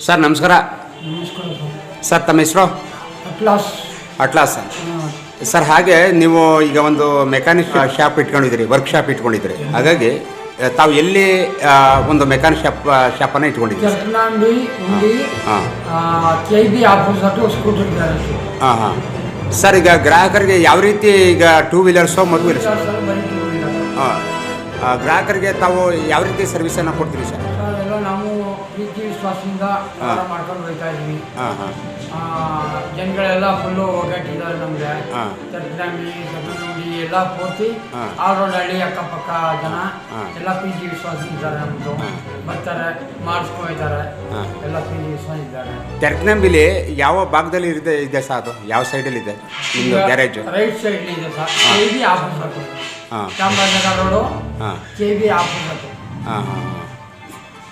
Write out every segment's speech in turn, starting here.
Sir ನಮಸ್ಕಾರ. ನಮಸ್ಕಾರ sir ತಮ್ಮ ಹೆಸರು? ಅಟ್ಲಾಸ್. Atlas sir. ಹಾಗೆ ನೀವು ಈಗ ಒಂದು ಮೆಕ್ಯಾನಿಕ್ ಶಾಪ್ ಇಟ್ಕೊಂಡಿದ್ದೀರಿ, ವರ್ಕ್ಶಾಪ್ ಇಟ್ಕೊಂಡಿದ್ದೀರಿ. ಹಾಗಾಗಿ ತಾವು ಎಲ್ಲಿ ಒಂದು ಮೆಕ್ಯಾನಿಕ್ ಶಾಪನ್ನು ಇಟ್ಕೊಂಡಿದ್ದೀರಿ? ಚಟ್ನಾಂಡಿ ಉಂಡಿ KB ಆಪೋಸಿಟ್ ಸ್ಕೂಟರ್ ಗ್ಯಾರೇಜ್. ಹಾಂ ಹಾಂ ಸರ್. ಈಗ ಗ್ರಾಹಕರಿಗೆ ಯಾವ ರೀತಿ ಈಗ ಟೂ ವೀಲರ್ಸೋ ಮತ್ತು ವೀಲರ್ಸ್ ಹಾಂ ಗ್ರಾಹಕರಿಗೆ ತಾವು ಯಾವ ರೀತಿ ಸರ್ವಿಸನ್ನು ಕೊಡ್ತೀರಿ ಸರ್? ಸರ್ ಎಲ್ಲ ನಾವು ಪ್ರೀತಿ ವಿಶ್ವಾಸದಿಂದ ಮಾಡ್ಕೊಂಡು ಹೋಗ್ತಾ ಇದ್ದೀವಿ. ಹಾಂ ಹಾಂ ಜನಗಳೆಲ್ಲ ಫುಲ್ಲು ಒಗ್ಗಟ್ಟಿದ್ದಾರೆ ನಮಗೆ. ಚಟ್ನಾಂಡಿ ಉಂಡಿ ಎಲ್ಲ ಪೂರ್ತಿ ಆಲ್ರೌಂಡ್ ಹಳ್ಳಿ ಅಕ್ಕಪಕ್ಕ ಜನ ಎಲ್ಲ ಪ್ರೀತಿ ವಿಶ್ವಾಸದಿಂದ ಇದ್ದಾರೆ. ನಮ್ಮದು ಬರ್ತಾರೆ, ಮಾಡಿಸ್ಕೊಳ್ತಾರೆ, ಎಲ್ಲ ಪ್ರೀತಿ ವಿಶ್ವಾಸ ಇದ್ದಾರೆ. ತೆರಕನಂಬಿಲಿ ಯಾವ ಭಾಗದಲ್ಲಿ ಇದೆ ಸರ್? ಅದು ಯಾವ ಸೈಡಲ್ಲಿ ಇದೆ ನಿಮ್ಮದು ಗ್ಯಾರೇಜು? ರೈಟ್ ಸೈಡ್ ಇದೆ sir. KB opposite Chamarajanagar road, KB opposite. ಹಾಂ ಹಾಂ ಹಾಂ.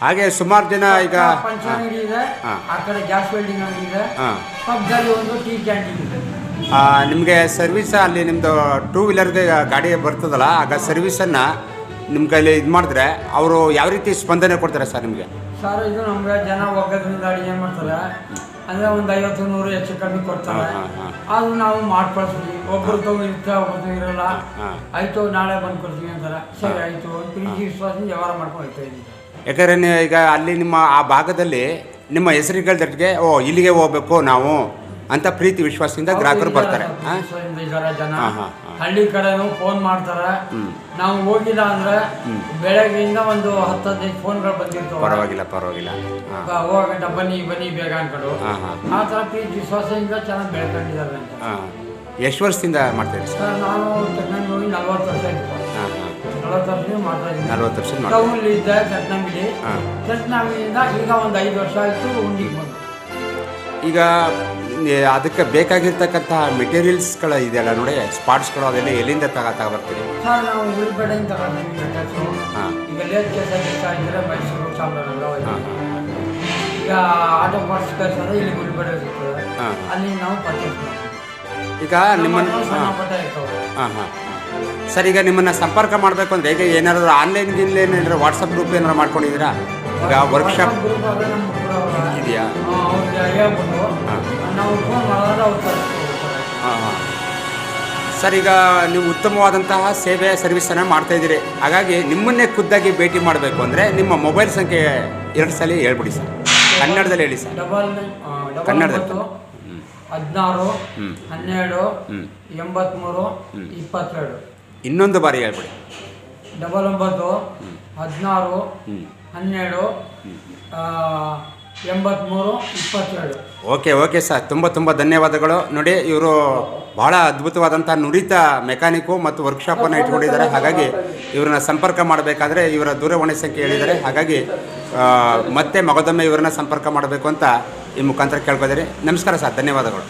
ಹಾಗೆ ಸುಮಾರು ಜನ ಈಗ ಪಂಚಂಗಡಿ ಇದೆ, ಆ ಕಡೆ ಗ್ಯಾಸ್ ವೆಲ್ಡಿಂಗ್ ಅಂಗಡಿ ಇದೆ, ಪಕ್ಕದಲ್ಲಿ ಒಂದು ಟೀ ಕ್ಯಾಂಟೀನ್ ಇದೆ. ನಿಮಗೆ ಸರ್ವಿಸ್ ಅಲ್ಲಿ ನಿಮ್ಮದು ಟೂ ವೀಲರ್ಗೆ ಗಾಡಿ ಬರ್ತದಲ್ಲ, ಆಗ ಸರ್ವಿಸನ್ನು ನಿಮ್ಮ ಕೈಲಿ ಇದು ಮಾಡಿದ್ರೆ ಅವರು ಯಾವ ರೀತಿ ಸ್ಪಂದನೆ ಕೊಡ್ತಾರೆ ಸರ್ ನಿಮಗೆ? ಸರ್ ಇದು ನಮಗೆ ಜನ ಒಗ್ಗದ್ರಿಂದ ಅಡುಗೆ ಮಾಡ್ತಾರೆ, ಅಂದರೆ ಒಂದು 50-100 ಹೆಚ್ಚು ಕಮ್ಮಿ ಕೊಡ್ತಾರೆ. ಅದು ನಾವು ಮಾಡ್ಕೊಳ್ತೀವಿ. ಒಬ್ಬರು ಇರುತ್ತೆ, ಒಬ್ಬರು ಇರೋಲ್ಲ. ಆಯಿತು ನಾಳೆ ಬಂದು ಕೊಡ್ತೀವಿ ಅಂತಾರೆ. ಸರಿ ಆಯಿತು, ಪ್ರೀತಿ ವಿಶ್ವಾಸದಿಂದ ವ್ಯವಹಾರ ಮಾಡ್ಕೊಂಡು ಹೋಗ್ತಾ ಇದ್ದೀವಿ. ಯಾಕಂದರೆ ಈಗ ಅಲ್ಲಿ ನಿಮ್ಮ ಆ ಭಾಗದಲ್ಲಿ ನಿಮ್ಮ ಹೆಸರುಗಳದಟ್ಟಿಗೆ ಇಲ್ಲಿಗೆ ಹೋಗ್ಬೇಕು ನಾವು ಅಂತ ಪ್ರೀತಿ ವಿಶ್ವಾಸದಿಂದ ಗ್ರಾಹಕರು ಬರ್ತಾರೆ. ಇದ್ದಾರೆ ಜನ. ಹಳ್ಳಿ ಕಡೆನೂ ಫೋನ್ ಮಾಡ್ತಾರೆ. ನಾವು ಹೋಗಿಲ್ಲ ಅಂದ್ರೆ ಬೆಳಗ್ಗೆಯಿಂದ ಒಂದು 10-15 ಫೋನ್ಗಳು ಬಂದಿರ್ತವೆ. ಪರವಾಗಿಲ್ಲ ಪರವಾಗಿಲ್ಲ, ಹೋಗಂಟ ಬನ್ನಿ ಬನ್ನಿ ಬೇಗ ಅನ್ಕೊಂಡು ಆ ಥರ ಪ್ರೀತಿ ವಿಶ್ವಾಸದಿಂದ ಚೆನ್ನಾಗಿ ಬೆಳ್ಕೊಂಡಿದ್ದಾರೆ ಅಂತ. ಎಷ್ಟು ವರ್ಷದಿಂದ ಮಾಡ್ತೀರಿ ಸರ್? ನಾನು ಚಟ್ನಂಬಿ ಹೋಗಿ 40 ವರ್ಷ ಇತ್ತು. 40 ವರ್ಷ ಮಾಡ್ತಾ ಇದ್ದೀನಿ. 40 ವರ್ಷ ಟೌನಲ್ಲಿ ಇದ್ದೆ ಚಟ್ನಂಬಿಲಿ. ಚಟ್ನಂಬಿಯಿಂದ ಈಗ ಒಂದು 5 ವರ್ಷ ಆಯಿತು ಉಂಡಿಗೆ ಬಂದು. ಈಗ ಅದಕ್ಕೆ ಬೇಕಾಗಿರ್ತಕ್ಕಂಥ ಮೆಟೀರಿಯಲ್ಸ್ಗಳು ಇದೆಯಲ್ಲ ನೋಡಿ, ಸ್ಪಾಟ್ಸ್ಗಳು, ಅದೆಲ್ಲ ಎಲ್ಲಿಂದ ತಗೊಬರ್ತೀರಿ? ಸರ್ ನಾವು ಉಳ್ಬೇಡೆಯಿಂದ ತಗೊಂಡಿದ್ದೀವಿ ಮೆಟಲ್ಸು. ಈಗ ಲೇಟ್ ಕೆಲಸ ಬೇಕಾಗಿದ್ದರೆ ಮೈಸೂರು, ಚಾಮರಾಜನಗರ. ಈಗ ಆಟೋ ಪಾರ್ಟ್ಸ್ ಕಳಿಸಿದ್ರೆ ಇಲ್ಲಿ ಉಳ್ಬೇಡೆ ಸಿಗ್ತದೆ, ಅಲ್ಲಿ ನಾವು ಪರ್ಚೇಸ್ ಮಾಡ್ತೀವಿ. ಈಗ ನಿಮ್ಮನ್ನು ಹಾಂ ಹಾಂ ಸರ್, ಈಗ ನಿಮ್ಮನ್ನು ಸಂಪರ್ಕ ಮಾಡಬೇಕು ಅಂದರೆ ಈಗ ಏನಾದ್ರು ಆನ್ಲೈನ್ ಏನಾದ್ರು ವಾಟ್ಸಪ್ ಗ್ರೂಪ್ ಏನಾರು ಮಾಡ್ಕೊಂಡಿದ್ದೀರಾ? ಈಗ ವರ್ಕ್ಶಾಪ್ ಇದೆಯಾ? ಹಾಂ ಹಾಂ ಸರ್, ಈಗ ನೀವು ಉತ್ತಮವಾದಂತಹ ಸೇವೆ ಸರ್ವಿಸನ್ನು ಮಾಡ್ತಾಯಿದ್ದೀರಿ. ಹಾಗಾಗಿ ನಿಮ್ಮನ್ನೇ ಖುದ್ದಾಗಿ ಭೇಟಿ ಮಾಡಬೇಕು ಅಂದರೆ ನಿಮ್ಮ ಮೊಬೈಲ್ ಸಂಖ್ಯೆ 2 ಸಲ ಹೇಳ್ಬಿಡಿ ಸರ್, ಕನ್ನಡದಲ್ಲಿ ಹೇಳಿ ಸರ್. ಕನ್ನಡದಲ್ಲಿ 16 12 83 22. ಇನ್ನೊಂದು ಬಾರಿ ಹೇಳ್ಬಿಡಿ. 99 16 12 83 22. ಓಕೆ ಸರ್, ತುಂಬ ಧನ್ಯವಾದಗಳು. ನೋಡಿ, ಇವರು ಭಾಳ ಅದ್ಭುತವಾದಂಥ ನುರಿತ ಮೆಕ್ಯಾನಿಕ್ಕು ಮತ್ತು ವರ್ಕ್ಶಾಪನ್ನು ಇಟ್ಕೊಂಡಿದ್ದಾರೆ. ಹಾಗಾಗಿ ಇವರನ್ನ ಸಂಪರ್ಕ ಮಾಡಬೇಕಾದ್ರೆ ಇವರ ದೂರವಾಣಿ ಸಂಖ್ಯೆ ಹೇಳಿದ್ದಾರೆ. ಹಾಗಾಗಿ ಮತ್ತೆ ಮಗದೊಮ್ಮೆ ಇವರನ್ನ ಸಂಪರ್ಕ ಮಾಡಬೇಕು ಅಂತ ಈ ಮುಖಾಂತರ ಕೇಳ್ಕೊತೀರಿ. ನಮಸ್ಕಾರ ಸರ್, ಧನ್ಯವಾದಗಳು.